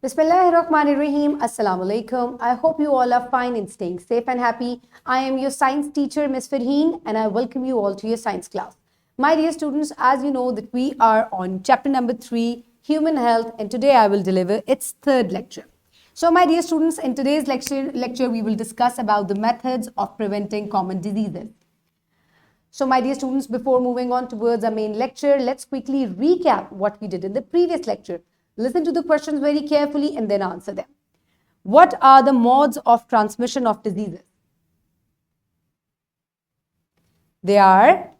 Bismillahirrahmanirrahim. Assalamu alaikum. I hope you all are fine and staying safe and happy. I am your science teacher, Ms. Farheen, and I welcome you all to your science class. My dear students, as you know that we are on chapter number 3, Human Health, and today I will deliver its third lecture. So my dear students, in today's lecture we will discuss about the methods of preventing common diseases. So my dear students, before moving on towards our main lecture, let's quickly recap what we did in the previous lecture. Listen to the questions very carefully and then answer them. What are the modes of transmission of diseases? They are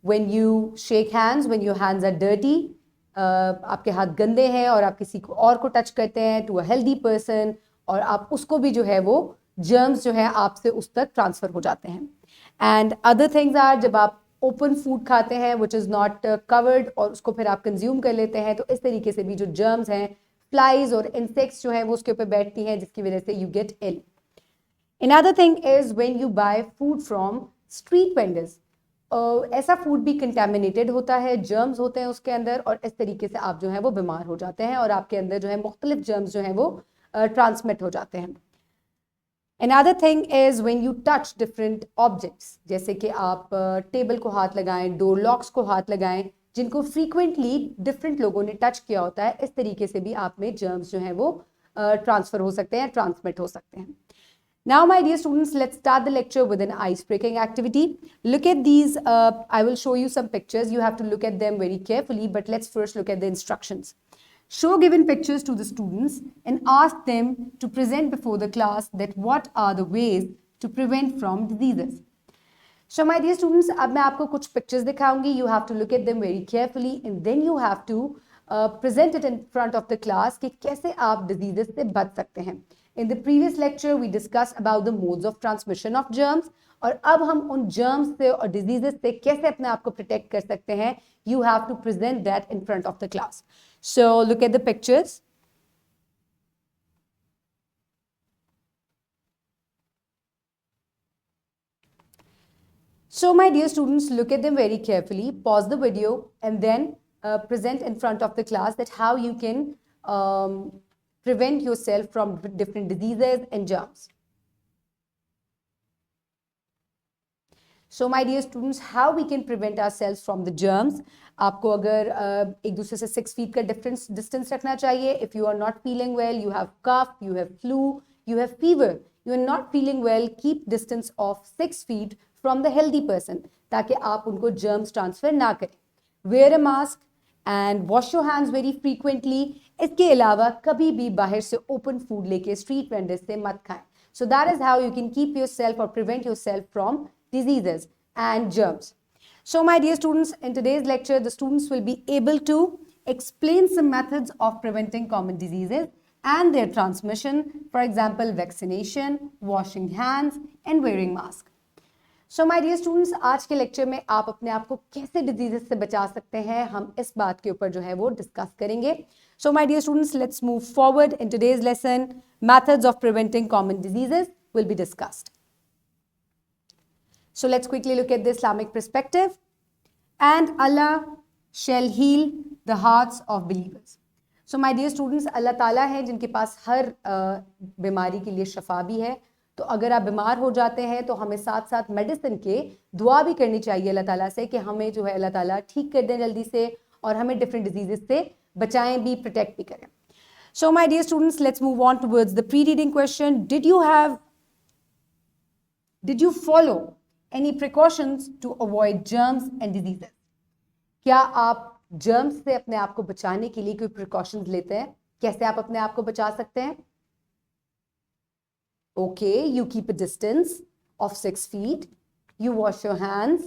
when you shake hands, when your hands are dirty, आपके हाथ गंदे हैं और आप किसी को और को टच करते हैं टू अ हेल्दी पर्सन और आप उसको भी जो है वो जर्म्स जो है आपसे उस तक ट्रांसफर हो जाते हैं. एंड अदर थिंग्स आर जब आप ओपन फूड खाते हैं विच इज़ नॉट कवर्ड और उसको फिर आप कंज्यूम कर लेते हैं तो इस तरीके से भी जो जर्म्स हैं फ्लाइज और इंसेक्ट्स जो हैं वो उसके ऊपर बैठती हैं जिसकी वजह से you get ill. Another thing is when you buy food from street vendors. ऐसा फूड भी कंटेमिनेटेड होता है, जर्म्स होते हैं उसके अंदर और इस तरीके से आप जो है वो बीमार हो जाते हैं और आपके अंदर जो है मुख्तलिफ जर्म्स जो हैं वो ट्रांसमिट हो जाते हैं. Another thing is when you touch different objects, जैसे कि आप टेबल को हाथ लगाएं, डोर लॉक्स को हाथ लगाएं, जिनको फ्रीक्वेंटली डिफरेंट लोगों ने टच किया होता है, इस तरीके से भी आप में जर्म्स जो हैं वो ट्रांसफर हो सकते हैं, ट्रांसमिट हो सकते हैं. Now, my dear students, let's start the lecture with an ice-breaking activity. Look at these. I will show you some pictures. You have to look at them very carefully, but let's first look at the instructions. Show given pictures to the students and ask them to present before the class that what are the ways to prevent from diseases. So, my dear students, अब मैं आपको कुछ pictures दिखाऊंगी. You have to look at them very carefully and then you have to present it in front of the class कि कैसे आप diseases से बच सकते हैं. In the previous lecture, we discussed about the modes of transmission of germs. और अब हम उन germs से और diseases से कैसे अपने आप को protect कर सकते हैं. You have to present that in front of the class. So look at the pictures. So my dear students, look at them very carefully. Pause the video and then present in front of the class that how you can prevent yourself from different diseases and germs. So my dear students, how we can prevent ourselves from the germs? आपको अगर एक दूसरे से 6 feet का distance रखना चाहिए. If you are not feeling well, you have cough, you have flu, you have fever, you are not feeling well, keep distance of 6 feet from the healthy person ताकि आप उनको germs transfer ना करें. Wear a mask and wash your hands very frequently. इसके अलावा कभी भी बाहर से open food लेके street vendors से मत खाएं. So that is how you can keep yourself or prevent yourself from diseases and germs. So my dear students, in today's lecture, the students will be able to explain some methods of preventing common diseases and their transmission. For example, vaccination, washing hands and wearing mask. So my dear students, आज के lecture में आप अपने आप को कैसे diseases से बचा सकते हैं हम इस बात के ऊपर जो है वो डिस्कस करेंगे. So my dear students, let's move forward in today's lesson. Methods of preventing common diseases will be discussed. So let's quickly look at the Islamic perspective. And Allah shall heal the hearts of believers. So my dear students, Allah ताला है जिनके पास हर बीमारी के लिए शफा भी है. तो अगर आप बीमार हो जाते हैं तो हमें साथ साथ मेडिसिन के दुआ भी करनी चाहिए अल्लाह ताला से कि हमें जो है अल्लाह ताला ठीक कर दें जल्दी से और हमें डिफरेंट डिजीजेस से बचाएं भी, प्रोटेक्ट भी करें. So my dear students, let's move on towards the pre-reading question. Did you follow any precautions to avoid germs and diseases? क्या आप germs से अपने आप को बचाने के लिए कोई precautions लेते हैं? कैसे आप अपने आप को बचा सकते हैं? Okay, you keep a distance of 6 feet, you wash your hands,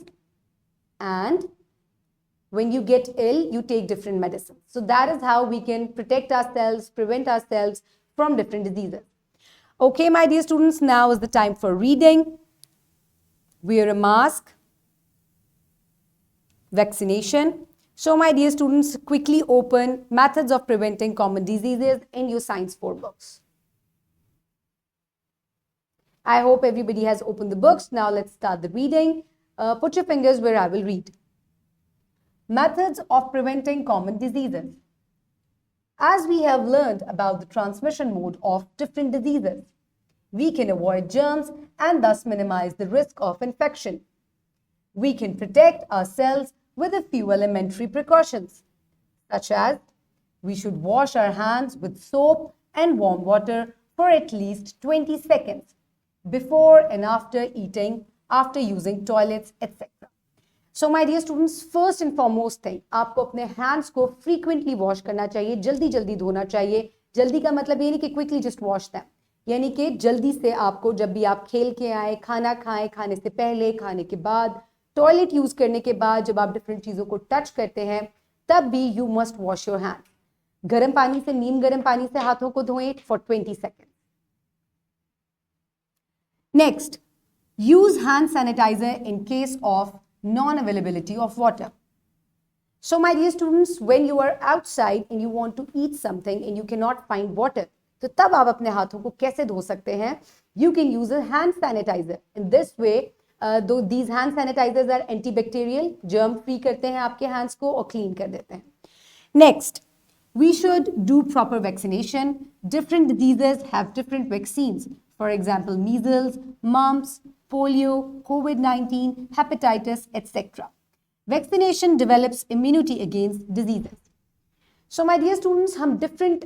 and when you get ill, you take different medicines. So that is how we can protect ourselves, prevent ourselves from different diseases. Okay, my dear students, now is the time for reading. Wear a mask, vaccination. So my dear students, quickly open methods of preventing common diseases in your science 4 books. I hope everybody has opened the books. Now let's start the reading. Put your fingers where I will read. Methods of preventing common diseases. As we have learned about the transmission mode of different diseases, we can avoid germs and thus minimize the risk of infection. We can protect ourselves with a few elementary precautions, such as we should wash our hands with soap and warm water for at least 20 seconds before and after eating, after using toilets, etc. So my dear students, first and foremost thing, आपको अपने hands को frequently wash करना चाहिए, जल्दी जल्दी धोना चाहिए. जल्दी का मतलब ये नहीं कि quickly just wash them, यानी कि जल्दी से आपको जब भी आप खेल के आए, खाना खाएं, खाने से पहले, खाने के बाद, टॉयलेट यूज करने के बाद, जब आप डिफरेंट चीजों को टच करते हैं, तब भी you must wash your hand. गर्म पानी से, नीम गर्म पानी से हाथों को धोएं for 20 second. Next, use hand sanitiser in case of non-availability of water. So my dear students, when you are outside and you want to eat something and you cannot find water, तो तब आप अपने हाथों को कैसे धो सकते हैं? You can use a hand sanitizer. In this way, though these hand sanitizers are antibacterial, germ free करते हैं आपके hands को और clean कर देते हैं. Next, we should do proper vaccination. Different diseases have different vaccines. For example, measles, mumps, polio, COVID-19, hepatitis, etc. Vaccination develops immunity against diseases. So my dear students, हम different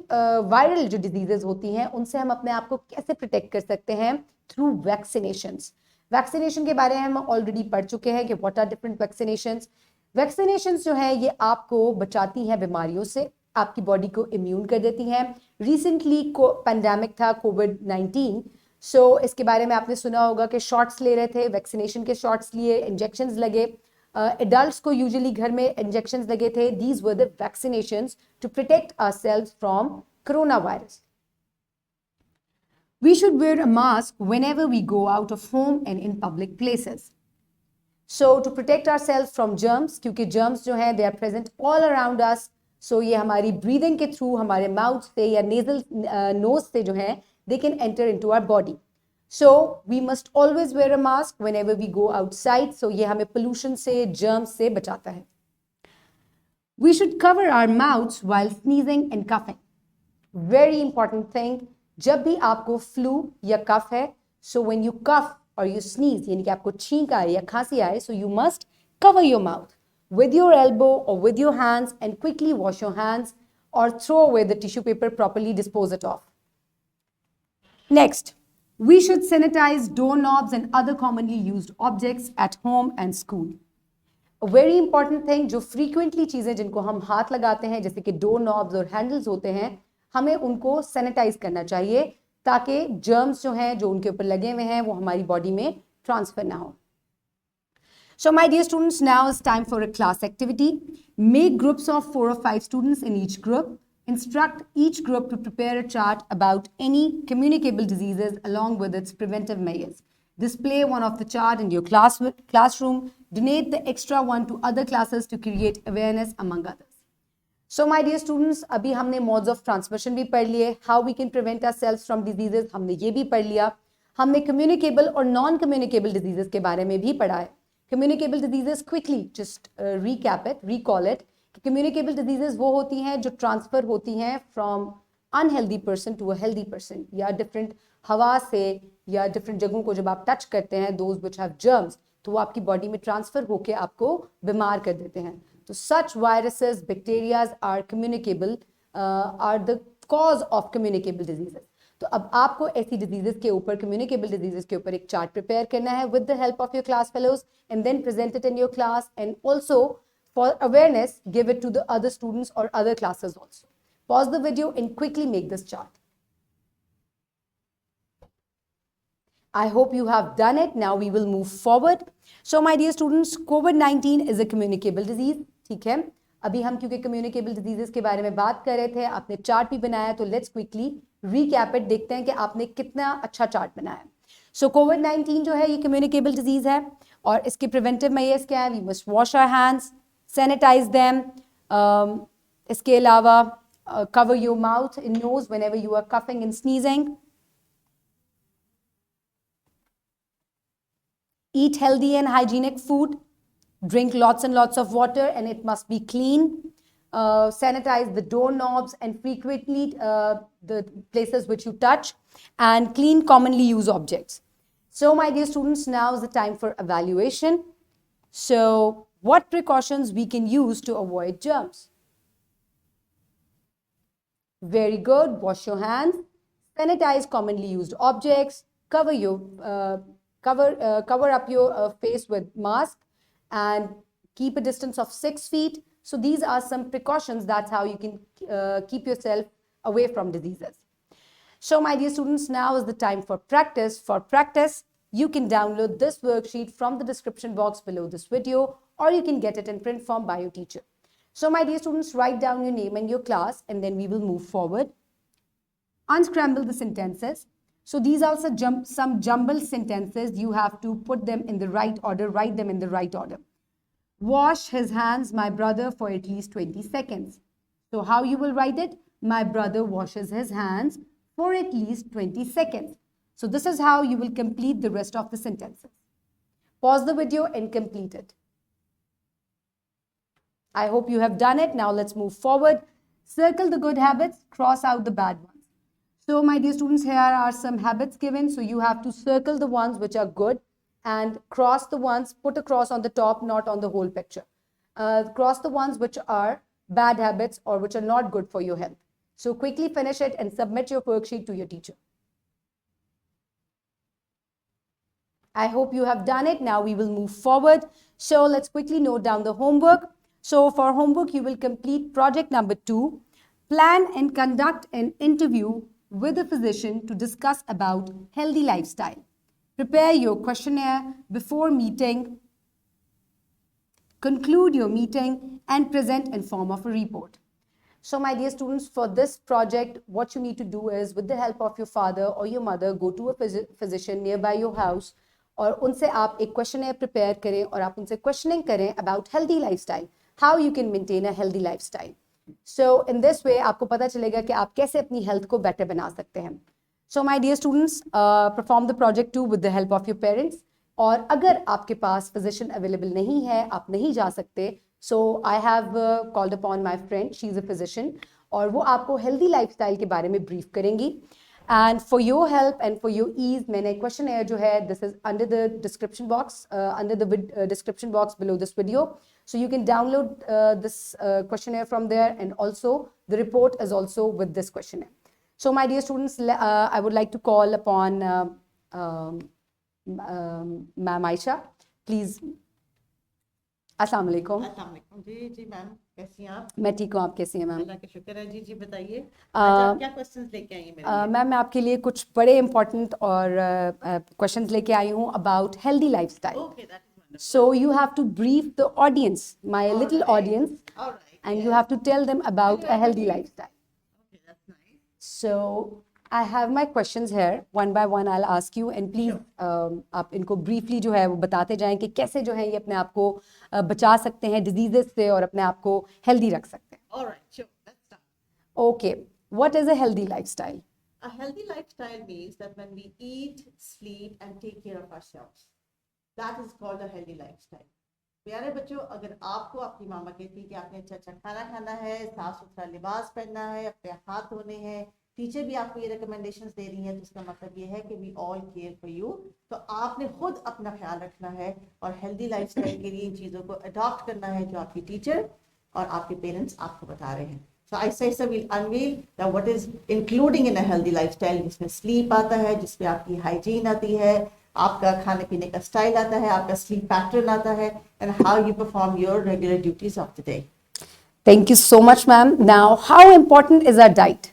viral जो diseases होती हैं उनसे हम अपने आप को कैसे protect कर सकते हैं? Through vaccinations. Vaccination के बारे में हम already पढ़ चुके हैं कि what are different vaccinations. Vaccinations जो है ये आपको बचाती हैं बीमारियों से, आपकी बॉडी को इम्यून कर देती हैं. Recently pandemic था COVID-19. सो इसके बारे में आपने सुना होगा कि शॉट्स ले रहे थे, वैक्सीनेशन के शॉट्स लिए, इंजेक्शंस लगे. एडल्ट्स को यूजुअली घर में इंजेक्शंस लगे थे. These were the vaccinations to protect ourselves from corona virus. We should wear a mask whenever we go out of home and in public places. So to protect ourselves from germs, क्योंकि germs जो हैं they are present all around us. So ये हमारी breathing के through, हमारे mouth से या nasal knows से जो है they can enter into our body. So we must always wear a mask whenever we go outside. So ये हमें pollution से, germs से बचाता है. We should cover our mouths while sneezing and coughing. Very important thing. जब भी आपको flu या cough है, so when you cough or you sneeze, यानी कि आपको छींक आए या खांसी आए, so you must cover your mouth with your elbow or with your hands and quickly wash your hands or throw away the tissue paper, properly dispose it off. Next, we should sanitize doorknobs and other commonly used objects at home and school. A very important thing, जो frequently चीजें जिनको हम हाथ लगाते हैं जैसे कि doorknobs और handles होते हैं, हमें उनको sanitize करना चाहिए ताकि germs जो हैं जो उनके ऊपर लगे हुए हैं वो हमारी body में transfer ना हो. So my dear students, now is time for a class activity. Make groups of 4 or 5 students in each group. Instruct each group to prepare a chart about any communicable diseases along with its preventive measures. Display one of the chart in your classroom. Donate the extra one to other classes to create awareness among others. So my dear students, अभी हमने modes of transmission भी पढ़ लिए, how we can prevent ourselves from diseases हमने ये भी पढ़ लिया. हमने communicable और non-communicable diseases के बारे में भी पढ़ा है. Communicable diseases, quickly just recap it, recall it. Communicable diseases वो होती हैं जो ट्रांसफर होती हैं from unhealthy person to a healthy person, या डिफरेंट हवा से या डिफरेंट जगहों को जब आप टच करते हैं, दोज विच हैव जर्म्स, तो वो आपकी बॉडी में ट्रांसफर होकर आपको बीमार कर देते हैं. तो such viruses, bacterias are communicable, are the cause of communicable diseases. तो अब आपको ऐसी डिजीजेस के ऊपर, कम्युनिकेबल डिजीजेस के ऊपर एक चार्ट प्रिपेयर करना है with the help of your class fellows and then present it in your class, and also for awareness, give it to the other students or other classes also. Pause the video and quickly make this chart. I hope you have done it. Now we will move forward. So my dear students, COVID-19 is a communicable disease. ठीक है, अभी हम क्योंकि communicable diseases के बारे में बात कर रहे थे, आपने चार्ट भी बनाया, तो let's quickly recap it. देखते हैं कि आपने कितना अच्छा चार्ट बनाया. So COVID-19 जो है ये communicable disease है और इसके preventive measures क्या है? We must wash our hands, sanitize them. इसके अलावा cover your mouth and nose whenever you are coughing and sneezing. Eat healthy and hygienic food. Drink lots and lots of water and it must be clean. sanitize the doorknobs and frequently the places which you touch, and clean commonly used objects. So my dear students, now is the time for evaluation. So what precautions we can use to avoid germs? Very good. Wash your hands, sanitize commonly used objects, cover up your face with mask, and keep a distance of 6 feet. So these are some precautions. That's how you can keep yourself away from diseases. So my dear students, now is the time for practice. For practice, you can download this worksheet from the description box below this video, or you can get it in print form by your teacher. So my dear students, write down your name and your class, and then we will move forward. Unscramble the sentences. So these are also some jumbled sentences. You have to put them in the right order, write them in the right order. Wash his hands, my brother, for at least 20 seconds. So how you will write it? My brother washes his hands for at least 20 seconds. So this is how you will complete the rest of the sentences. Pause the video and complete it. I hope you have done it. Now let's move forward. Circle the good habits, cross out the bad ones. So my dear students, here are some habits given. So you have to circle the ones which are good and cross the ones, put a cross on the top, not on the whole picture. Cross the ones which are bad habits or which are not good for your health. So quickly finish it and submit your worksheet to your teacher. I hope you have done it. Now we will move forward. So let's quickly note down the homework. So for homework, you will complete project number 2. Plan and conduct an interview with a physician to discuss about healthy lifestyle. Prepare your questionnaire before meeting. Conclude your meeting and present in form of a report. So my dear students, for this project, what you need to do is, with the help of your father or your mother, go to a physician nearby your house और उनसे आप एक questionnaire prepare करें और आप उनसे questioning करें about healthy lifestyle, how you can maintain a healthy lifestyle. So in this way आपको पता चलेगा कि आप कैसे अपनी हेल्थ को बेटर बना सकते हैं. So my dear students, perform the project 2 with the help of your parents. और अगर आपके पास फिजिशियन अवेलेबल नहीं है, आप नहीं जा सकते, so I have called upon my friend, she is a physician, और वो आपको हेल्दी लाइफस्टाइल के बारे में ब्रीफ करेंगी. And for your help and for your ease, मैंने questionnaire जो है, this is under the description box, description box below this video. So you can download this questionnaire from there, and also the report is also with this questionnaire. So my dear students, I would like to call upon Ma'am Aisha. Please. अस्सलाम वालेकुम. जी ma'am, कैसी हैं आप? मैं ठीक हूँ, आप कैसी हैं मैम? अल्लाह का शुक्र है. जी बताइए, आप क्या क्वेश्चंस लेके आई हैं मेरे लिए? मैम, मैं आपके लिए कुछ बड़े इंपॉर्टेंट और क्वेश्चंस लेके आई हूँ about healthy lifestyle. Okay, that is wonderful. So you have to brief the audience, my little audience, and you have to tell them about a healthy lifestyle. Okay, that's nice. So I have my questions here, one by one I'll ask you, and please आप इनको briefly जो है वो बताते जाएं कि कैसे जो है ये अपने आप को बचा सकते हैं diseases से और अपने आप को healthy रख सकते हैं. All right, sure, let's start. Okay, what is a healthy lifestyle? A healthy lifestyle means that when we eat, sleep and take care of ourselves, that is called a healthy lifestyle. प्यारे बच्चों, अगर आपको आपकी मामा कहती है कि आपने अच्छा खाना खाना है, साफ सुथरा लिबास पहनना है, अपने हाथ धोने हैं, टीचर भी आपको ये रिकमेंडेशंस दे रही हैं, तो इसका मतलब ये है कि we all care for you. तो आपने खुद अपना ख्याल रखना है और हेल्दी लाइफस्टाइल के लिए इन चीज़ों को अडॉप्ट करना है जो आपकी टीचर और आपके पेरेंट्स आपको बता रहे हैं. So I say so we'll unveil that what is including in a healthy lifestyle, जिसमें स्लीप आता है, जिसमें आपकी हाइजीन आती है, आपका खाने पीने का स्टाइल आता है, आपका स्लीप पैटर्न आता है, and how you perform your regular duties of the day. Thank you so much, ma'am. Now, how important is our diet?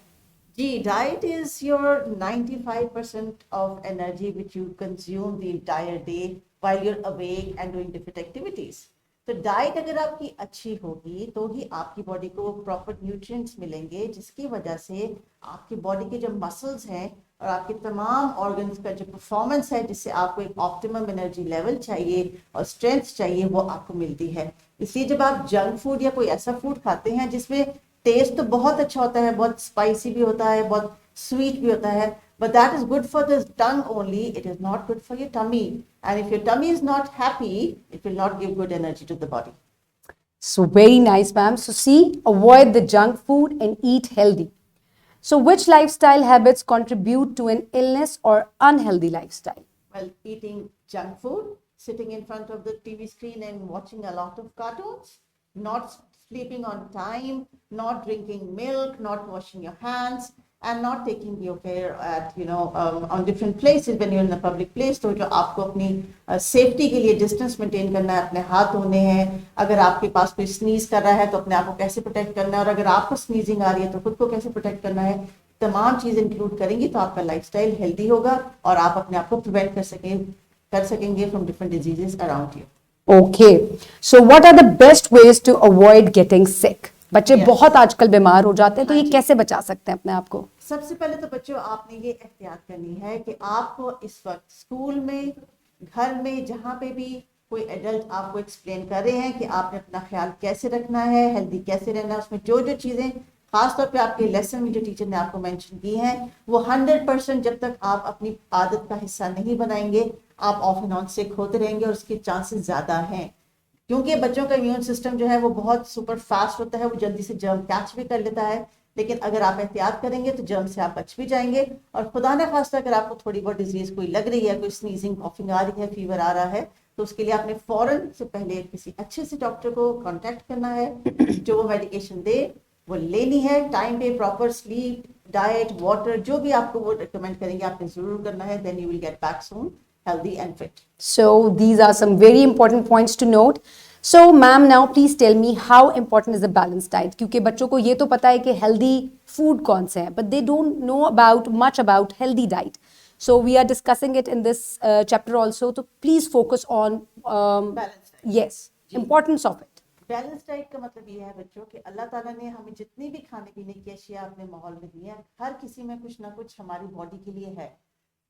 जी, diet is your 95% of energy which you consume the entire day while you're awake and doing different activities. तो diet अगर आपकी अच्छी होगी तो ही आपकी body को proper nutrients मिलेंगे, जिसकी वजह से आपकी बॉडी के जो मसल्स हैं और आपके तमाम ऑर्गन्स का जो परफॉर्मेंस है, जिससे आपको एक ऑप्टिमम एनर्जी लेवल चाहिए और स्ट्रेंथ चाहिए, वो आपको मिलती है. इसलिए जब आप जंक फूड या कोई ऐसा फूड खाते हैं जिसमें टेस्ट तो बहुत अच्छा होता है, बहुत स्पाइसी भी होता है, बहुत स्वीट भी होता है, but that is good for the tongue only, it is not good for your tummy, and if your tummy is not happy, it will not give good energy to the body. So very nice, ma'am. So see, avoid the junk food and eat healthy. So which lifestyle habits contribute to an illness or unhealthy lifestyle? Well, eating junk food, sitting in front of the TV screen and watching a lot of cartoons, not sleeping on time, not drinking milk, not washing your hands, and not taking your care at on different places when you're in a public place. तो जो आपको अपनी safety के लिए distance maintain करना है, अपने हाथ धोने हैं, अगर आपके पास कोई स्नीज कर रहा है तो अपने आप को कैसे प्रोटेक्ट करना है, और अगर आपको स्नीजिंग आ रही है तो खुद को कैसे प्रोटेक्ट करना है, तमाम चीज इंक्लूड करेंगी तो आपका लाइफस्टाइल हेल्दी होगा और आप अपने आप को प्रिवेंट कर सकेंगे from different diseases around you. Okay. So what are the best ways to avoid getting sick? बच्चे Yes. बहुत आजकल बीमार हो जाते हैं, तो ये कैसे बचा सकते हैं अपने आप को? सबसे पहले तो बच्चों आपने ये एहतियात करनी है कि आपको इस वक्त स्कूल में, घर में, जहाँ पे भी कोई एडल्ट आपको एक्सप्लेन कर रहे हैं कि आपने अपना ख्याल कैसे रखना है, हेल्दी कैसे रहना है, उसमें जो जो चीज़ें खासतौर पे आपके लेसन में जो टीचर ने आपको मेंशन की हैं, वो 100% जब तक आप अपनी आदत का हिस्सा नहीं बनाएंगे, आप ऑफ एंड ऑन सिक होते रहेंगे और उसके चांसेस ज़्यादा हैं. क्योंकि बच्चों का इम्यून सिस्टम जो है वो बहुत सुपर फास्ट होता है, वो जल्दी से जर्म कैच भी कर लेता है. लेकिन अगर आप एहतियात करेंगे तो जर्म से आप बच भी जाएंगे. और खुदा न खास्ता अगर आपको थोड़ी बहुत डिजीज कोई लग रही है, कोई स्नीजिंग, कॉफिंग आ रही है, फीवर आ रहा है, तो उसके लिए आपने फौरन से पहले किसी अच्छे से डॉक्टर को कांटेक्ट करना है, जो वो मेडिकेशन दे वो लेनी है. टाइम पे प्रॉपर स्लीप, डाइट, वाटर, जो भी आपको वो रिकमेंड करेंगे आपने जरूर करना है. Then you will get back soon healthy and fit. So these are some very important points to note. So ma'am, now please tell me how important is a balanced diet? क्योंकि बच्चों को ये तो पता है कि healthy food कौन से हैं, but they don't know about much about healthy diet. So we are discussing it in this chapter also. So please focus on Balanced diet. yes, importance of it. Balance diet का मतलब ये है बच्चों कि अल्लाह ताला ने हमें जितनी भी खाने पीने की अशिया अपने माहौल में दी है, हर किसी में कुछ ना कुछ हमारी बॉडी के लिए है.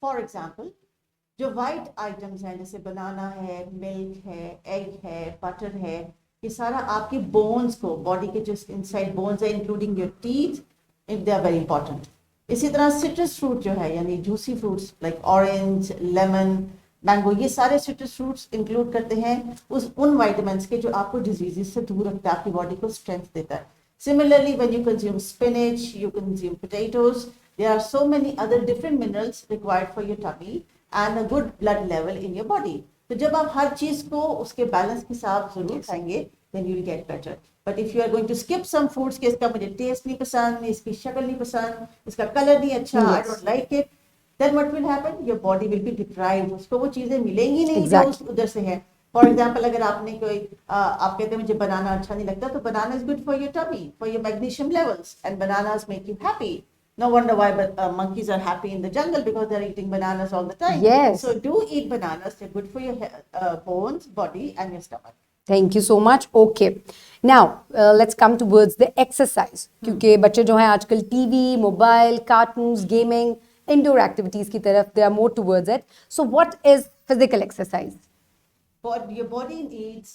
फॉर एग्जाम्पल, जो वाइट आइटम्स हैं जैसे बनाना है, मिल्क है, एग है, बटर है, ये सारा आपके बोन्स को, बॉडी के जो इनसाइड बोन्स है including your teeth, they are very important. इसी तरह सिट्रस फ्रूट जो है, यानी juicy fruits like orange, lemon, mango, ये सारे सिट्रस फ्रूट्स इंक्लूड करते हैं उन वाइटामिन्स के जो आपको डिजीजेस से दूर रखता है, आपकी बॉडी को स्ट्रेंथ देता है. Similarly, when you consume spinach, you consume potatoes, there are so many other different minerals required for your tummy and a good blood level in your body. तो जब आप हर चीज को उसके बैलेंस के साथ जरूर खाएंगे, then you will get better. But if you are going to skip some foods कि इसका मुझे टेस्ट नहीं पसंद, इसकी शक्ल नहीं पसंद, इसका कलर नहीं अच्छा, I don't like it, then what will happen? Your body will be deprived. उसको वो चीजें मिलेंगी नहीं जो उधर से है. फॉर एग्जाम्पल, अगर आपने कोई आप कहते हैं मुझे बनाना अच्छा नहीं लगता, तो banana is good for your tummy, for your magnesium levels, and bananas make you happy. No wonder why monkeys are happy in the jungle, because they're eating bananas all the time. Yes. So do eat bananas. They're good for your bones, body, and your stomach. Thank you so much. Okay. Now let's come towards the exercise. क्योंकि बच्चे जो हैं आजकल TV, mobile, cartoons, gaming, indoor activities की तरफ they are more towards it. So what is physical exercise? Your body needs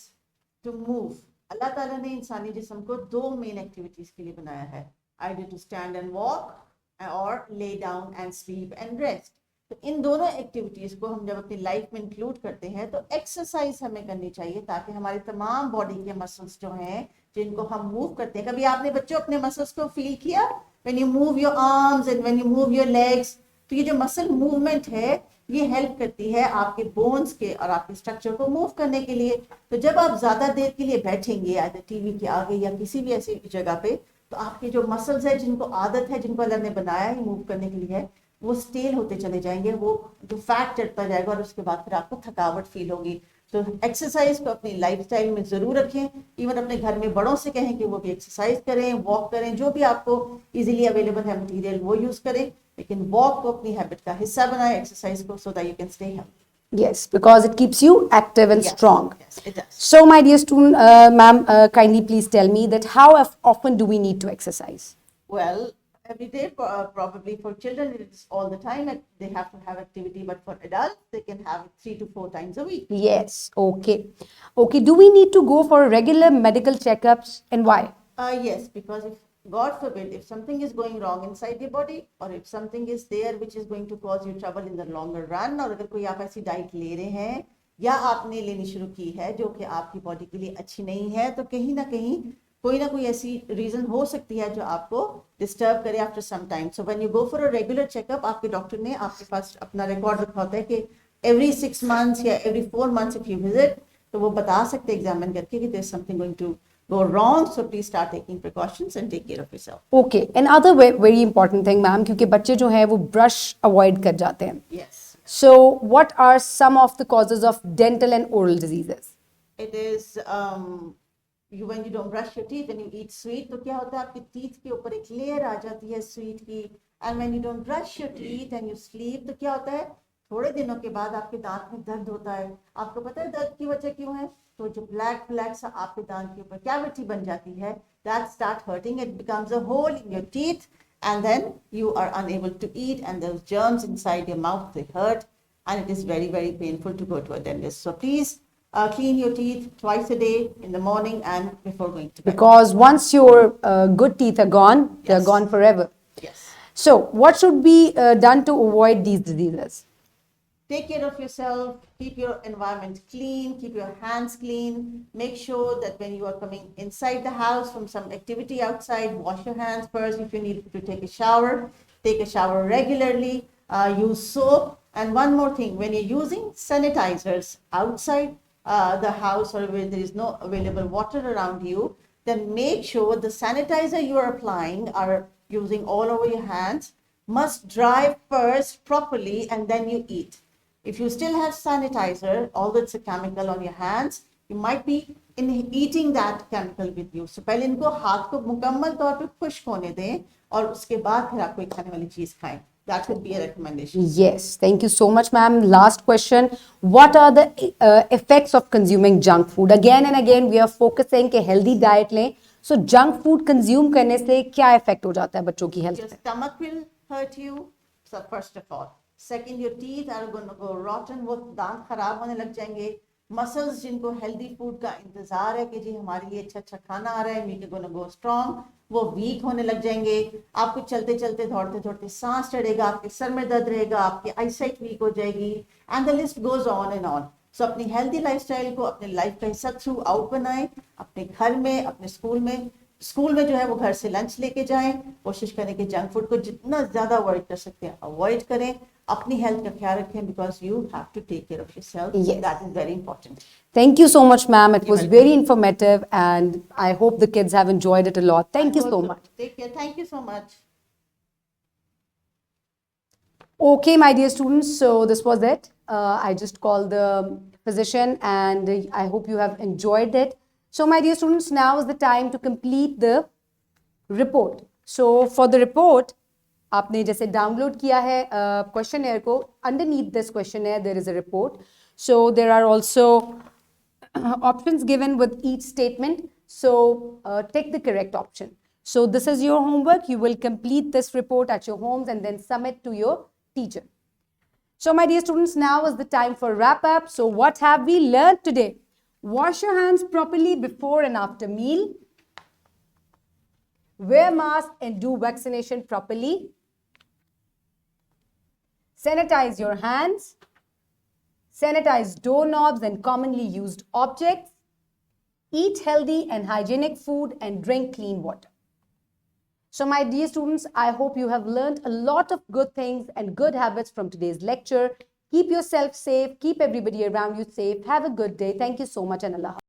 to move. अल्लाह ताला ने इंसानी जिस्म को दो मेन एक्टिविटीज के लिए बनाया है, either to stand and walk or lay down and sleep and rest. तो इन दोनों एक्टिविटीज को हम जब अपनी लाइफ में इंक्लूड करते हैं तो एक्सरसाइज हमें करनी चाहिए, ताकि हमारी तमाम बॉडी के मसल्स जो हैं जिनको हम मूव करते हैं. कभी आपने बच्चों अपने मसल्स को फील किया? When you move your arms and when you move your legs, तो ये जो मसल मूवमेंट है ये हेल्प करती है आपके बोन्स के और आपके स्ट्रक्चर को मूव करने के लिए. तो जब आप ज्यादा देर के लिए बैठेंगे या टीवी के आगे या किसी भी ऐसी जगह पे, तो आपके जो मसल्स है जिनको आदत है, जिनको अल्लाह ने बनाया है मूव करने के लिए, वो स्टेल होते चले जाएंगे, वो जो फैट चढ़ता जाएगा और उसके बाद फिर आपको थकावट फील होगी. तो एक्सरसाइज को अपनी लाइफस्टाइल में जरूर रखें. इवन अपने घर में बड़ों से कहें कि वो भी एक्सरसाइज करें, वॉक करें, जो भी आपको इजीली अवेलेबल है मटेरियल वो यूज करें, लेकिन वॉक को अपनी हैबिट का हिस्सा बनाएं, एक्सरसाइज को, so that you can stay healthy. Yes, because it keeps you active and strong. Yes, it does. So, my dear student, ma'am, kindly please tell me that how often do we need to exercise? Well, every day, probably for children it is all the time, and they have to have activity, but for adults they can have it 3 to 4 times a week. Yes, okay. Okay, do we need to go for regular medical checkups, and why? Yes, because if God forbid, if something is going wrong inside your body, or if something is there which is going to cause you trouble in the longer run, और अगर कोई आप ऐसी diet ले रहे हैं या आपने लेनी शुरू की है जो कि आपकी बॉडी के लिए अच्छी नहीं है, तो कहीं ना कोई ऐसी रीजन हो सकती है जो आपको डिस्टर्ब करे after some time. So when you go for a regular checkup, आपके डॉक्टर ने आपके पास अपना रिकॉर्ड रखा होता है कि एवरी 6 months या every 4 months if you visit, तो वो बता सकते हैं एग्जामिन करके कि there is something going to go wrong, so please start taking precautions and take care of yourself. Okay, another very important thing, ma'am, क्योंकि बच्चे जो हैं वो brush avoid कर जाते हैं. Yes. So, what are some of the causes of dental and oral diseases? It is when you don't brush your teeth, when you eat sweet, तो क्या होता है आपके teeth के ऊपर एक layer आ जाती है sweet की. And when you don't brush your teeth and you sleep, तो क्या होता है थोड़े दिनों के बाद आपके दांत में दर्द होता है. आपको पता है दर्द की वजह क्यों है? तो जो ब्लैक सा आपके दांत के ऊपर कैविटी बन जाती है, that start hurting, it becomes a hole in your teeth, and then you are unable to eat, and those germs inside your mouth, they hurt, and it is very painful to go to a dentist. So please clean your teeth twice a day, in the morning and before going to bed. Because once your good teeth are gone, they are Yes. gone forever. Yes. So, what should be done to avoid these diseases? Take care of yourself, keep your environment clean, keep your hands clean, make sure that when you are coming inside the house from some activity outside, wash your hands first. If you need to take a shower regularly, use soap. And one more thing, when you're using sanitizers outside the house, or where there is no available water around you, then make sure the sanitizer you are applying are using all over your hands must dry first properly, and then you eat. If you still have sanitizer, although it's a chemical on your hands, you might be eating that chemical with you. So पहले इनको हाथ को मुकम्मल तौर पे खुश्क होने दें और उसके बाद फिर आप कोई खाने वाली चीज खाएं. That would be a recommendation. Yes, thank you so much, ma'am. Last question. What are the effects of consuming junk food? Again and again, we are focusing कि healthy diet लें. So, junk food consume करने से क्या effect हो जाता है बच्चों की health Your पे? stomach will hurt you, so first of all. Second, your teeth are going to go rotten, वो दांत खराब होने लग जाएंगे. Muscles जिनको healthy food का इंतजार है कि जी हमारे लिए अच्छा खाना आ रहा है, meat is going to go strong, वो वीक होने लग जाएंगे. आपको चलते चलते दौड़ते सांस चढ़ेगा, आपके सर में दर्द रहेगा, आपकी आईसाइट वीक हो जाएगी, and the list goes on and on. So अपनी हेल्दी लाइफस्टाइल को अपने लाइफ का हिस्सा थ्रू आउट बनाएं. अपने घर में, अपने स्कूल में जो है वो घर से लंच लेके जाएं. कोशिश करें कि जंक फूड को जितना ज्यादा अवॉइड कर सकते हैं अवॉइड करें. अपनी हेल्थ का ख्याल रखें, because you have to take care of yourself. Yes. That is very important. Thank you so much, ma'am. It was very informative, and I hope the kids have enjoyed it a lot. Thank you so much. Take care. Thank you so much. Okay, my dear students, so this was it. I just called the physician, and I hope you have enjoyed it. So, my dear students, now is the time to complete the report. So, for the report, आपने जैसे download किया है क्वेश्चनएयर को, underneath this questionnaire there is a report. So, there are also options given with each statement. So, take the correct option. So, this is your homework. You will complete this report at your homes and then submit to your teacher. So, my dear students, now is the time for wrap up. So, what have we learned today? Wash your hands properly before and after meal. Wear mask and do vaccination properly. Sanitize your hands. Sanitize doorknobs and commonly used objects. Eat healthy and hygienic food and drink clean water. So, my dear students, I hope you have learned a lot of good things and good habits from today's lecture. Keep yourself safe. Keep everybody around you safe. Have a good day. Thank you so much, and Allah Hafiz.